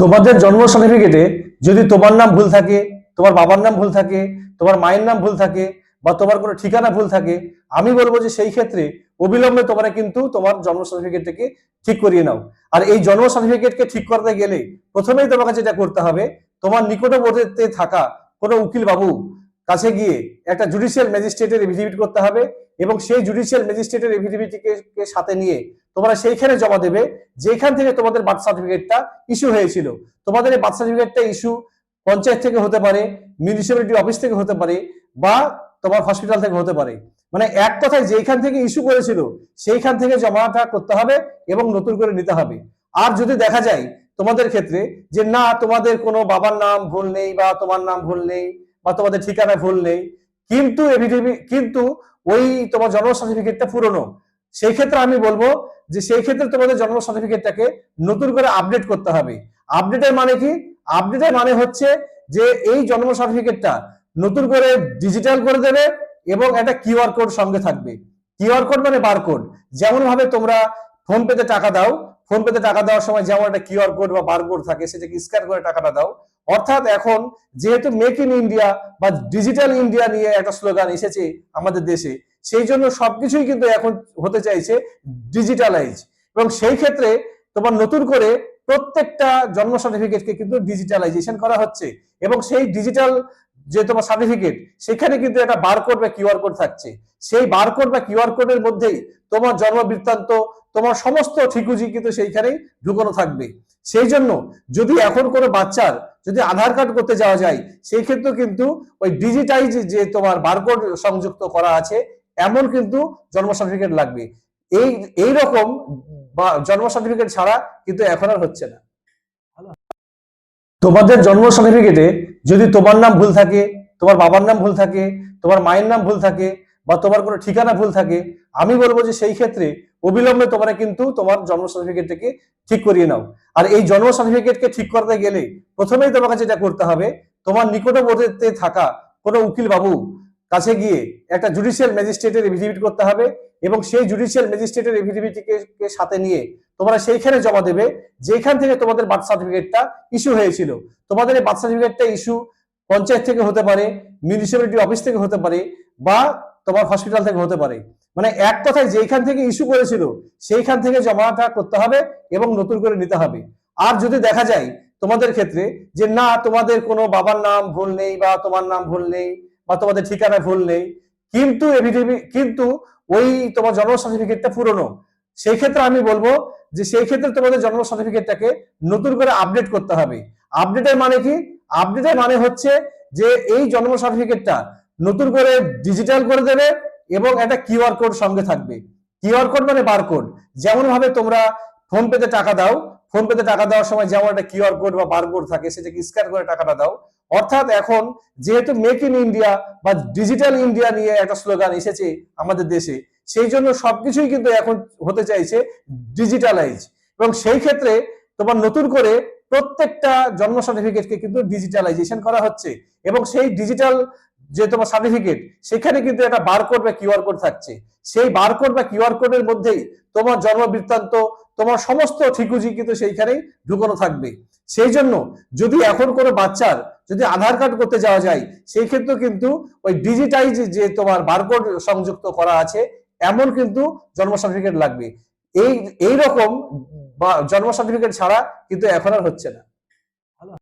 তোমাদের জন্ম সার্টিফিকেটে যদি তোমার নাম ভুল থাকে, তোমার বাবার নাম ভুল থাকে, তোমার মায়ের নাম ভুল থাকে বা তোমার কোনো ঠিকানা ভুল থাকে, আমি বলবো যে সেই ক্ষেত্রে অবিলম্বে তোমরা কিন্তু তোমার জন্ম সার্টিফিকেটটাকে ঠিক করিয়ে নাও। আর এই জন্ম সার্টিফিকেটকে ঠিক করতে গেলে প্রথমেই তোমাকে যেটা করতে হবে, তোমার নিকটবর্তীতে থাকা কোনো উকিল বাবু কাছে গিয়ে একটা জুডিশিয়াল ম্যাজিস্ট্রেটের এফিডেভিট করতে হবে এবং সেই জুডিশিয়াল ম্যাজিস্ট্রেটের এফিডেভিটকে সাথে নিয়ে তোমরা সেইখানে জমা দেবে যেখান থেকে তোমাদের বার্থ সার্টিফিকেটটা ইস্যু হয়েছিল। তোমাদের এই বার্থ সার্টিফিকেটটা ইস্যু পঞ্চায়েত থেকে হতে পারে, মিউনিসিপ্যালিটি অফিস থেকে হতে পারে বা তোমার হসপিটাল থেকে হতে পারে। মানে এক কথায় যেখান থেকে ইস্যু করেছিল সেইখান থেকে জমাটা করতে হবে এবং নতুন করে নিতে হবে। আর যদি দেখা যায় তোমাদের ক্ষেত্রে যে না, তোমাদের কোনো বাবার নাম ভুল নেই বা তোমার নাম ভুল নেই বা তোমাদের ঠিকানা ভুল নেই, কিন্তু ওই তোমার জন্ম সার্টিফিকেটটা পুরনো, সেই ক্ষেত্রে আমি বলবো যে সেই ক্ষেত্রে তোমাদের জন্ম সার্টিফিকেটটাকে নতুন করে আপডেট করতে হবে। আপডেটের মানে কি? আপডেটের মানে হচ্ছে যে এই জন্ম সার্টিফিকেটটা নতুন করে ডিজিটাল করে দেবে এবং একটা কিউআর কোড সঙ্গে থাকবে। কিউআর কোড মানে বারকোড। যেমন ভাবে তোমরা ফোন পেতে টাকা দাও, ফোন পেতে টাকা দেওয়ার সময় যেমন একটা কিউআর কোড বা বারকোড থাকে, সেটাকে স্ক্যান করে টাকাটা দাও। অর্থাৎ এখন যেহেতু মেক ইন ইন্ডিয়া বা ডিজিটাল ইন্ডিয়া নিয়ে একটা স্লোগান এসেছে আমাদের দেশে, সেই জন্য সবকিছুই কিন্তু এখন হতে চাইছে ডিজিটালাইজ। এবং সেই ক্ষেত্রে তোমার নতুন করে প্রত্যেকটা জন্ম সার্টিফিকেটকে কিন্তু ডিজিটালাইজেশন করা হচ্ছে এবং সেই ডিজিটাল যে তোমার সার্টিফিকেট, সেখানে কিন্তু একটা বারকোড বা কিউআর কোড থাকছে। সেই বারকোড বা কিউআর কোডের মধ্যেই তোমার জন্ম বৃত্তান্ত, তোমার সমস্ত ঠিকুজি কিন্তু সেইখানেই ঢুকানো থাকবে। সেই জন্য যদি এখন কোনো বাচ্চার যদি আধার কার্ড করতে যাওয়া যায়, সেই ক্ষেত্রে কিন্তু ওই ডিজিটাইজ যে তোমার বারকোড সংযুক্ত করা আছে এমন কিন্তু জন্ম সার্টিফিকেট লাগবে। এই রকম জন্ম সার্টিফিকেট ছাড়া কিন্তু এখন আর হচ্ছে না। তোমাদের জন্ম সার্টিফিকেটে যদি তোমার নাম ভুল থাকে, তোমার বাবার নাম ভুল থাকে, তোমার মায়ের নাম ভুল থাকে বা তোমার কোনো ঠিকানা ভুল থাকে, আমি বলবো যে সেই ক্ষেত্রে অবিলম্বে তোমরা কিন্তু তোমার জন্ম সার্টিফিকেটটাকে ঠিক করিয়ে নাও। আর এই জন্ম সার্টিফিকেটকে ঠিক করতে গেলে প্রথমেই তোমাকে যেটা করতে হবে, তোমার নিকটবর্তীতে থাকা কোনো উকিল বাবু কাছে গিয়ে একটা জুডিশিয়াল ম্যাজিস্ট্রেটের এফিডেভিট করতে হবে এবং সেই জুডিশিয়াল ম্যাজিস্ট্রেটের এফিডেভিটকে সাথে নিয়ে তোমরা সেইখানে জমা দেবে যেখান থেকে তোমাদের বার্থ সার্টিফিকেটটা ইস্যু হয়েছিল। তোমাদের এই বার্থ সার্টিফিকেটটা ইস্যু পঞ্চায়েত থেকে হতে পারে, মিউনিসিপ্যালিটি অফিস থেকে হতে পারে বা তোমার হসপিটাল থেকে হতে পারে। মানে এক কথায় যেখান থেকে ইস্যু করেছিল সেইখান থেকে জমাটা করতে হবে এবং নতুন করে নিতে হবে। আর যদি দেখা যায় তোমাদের ক্ষেত্রে যে না, তোমাদের কোনো বাবার নাম ভুল নেই বা তোমার নাম ভুল নেই বা তোমাদের ঠিকানা ভুল নেই, কিন্তু ওই তোমার জন্ম সার্টিফিকেটটা পুরনো, সেই ক্ষেত্রে আমি বলবো যে সেই ক্ষেত্রে তোমাদের জন্ম সার্টিফিকেটটাকে নতুন করে আপডেট করতে হবে। আপডেটের মানে কি? আপডেটের মানে হচ্ছে যে এই জন্ম সার্টিফিকেটটা নতুন করে ডিজিটাল করে দেবে এবং একটা কিউআর কোড সঙ্গে থাকবে। কিউআর কোড মানে বারকোড। যেমন ভাবে তোমরা ফোন পেতে টাকা দাও, ফোন পেতে টাকা দেওয়ার সময় যেমন একটা কিউআর কোড বা বারকোড থাকে, সেটাকে স্ক্যান করে টাকাটা দাও। অর্থাৎ এখন যেহেতু মেক ইন ইন্ডিয়া বা ডিজিটাল ইন্ডিয়া নিয়ে একটা স্লোগান এসেছে আমাদের দেশে, সেই জন্য সবকিছুই কিন্তু এখন হতে চাইছে ডিজিটালাইজ। এবং সেই ক্ষেত্রে তোমার নতুন করে প্রত্যেকটা জন্ম সার্টিফিকেটকে কিন্তু ডিজিটালাইজেশন করা হচ্ছে এবং সেই ডিজিটাল যে তোমার সার্টিফিকেট, সেখানে কিন্তু একটা বারকোড বা কিউআর কোড থাকছে। সেই বারকোড বা কিউআর কোডের মধ্যেই তোমার জন্ম বৃত্তান্ত, তোমার সমস্ত ঠিকুজি কিন্তু সেইখানেই ঢুকানো থাকবে। সেই জন্য যদি এখন কোনো বাচ্চার যদি আধার কার্ড করতে যাওয়া যায়, সেই ক্ষেত্রে কিন্তু ওই ডিজিটাইজ যে তোমার বারকোড সংযুক্ত করা আছে এমন কিন্তু জন্ম সার্টিফিকেট লাগবে। এই রকম জন্ম সার্টিফিকেট ছাড়া কিন্তু এখন আর হচ্ছে না।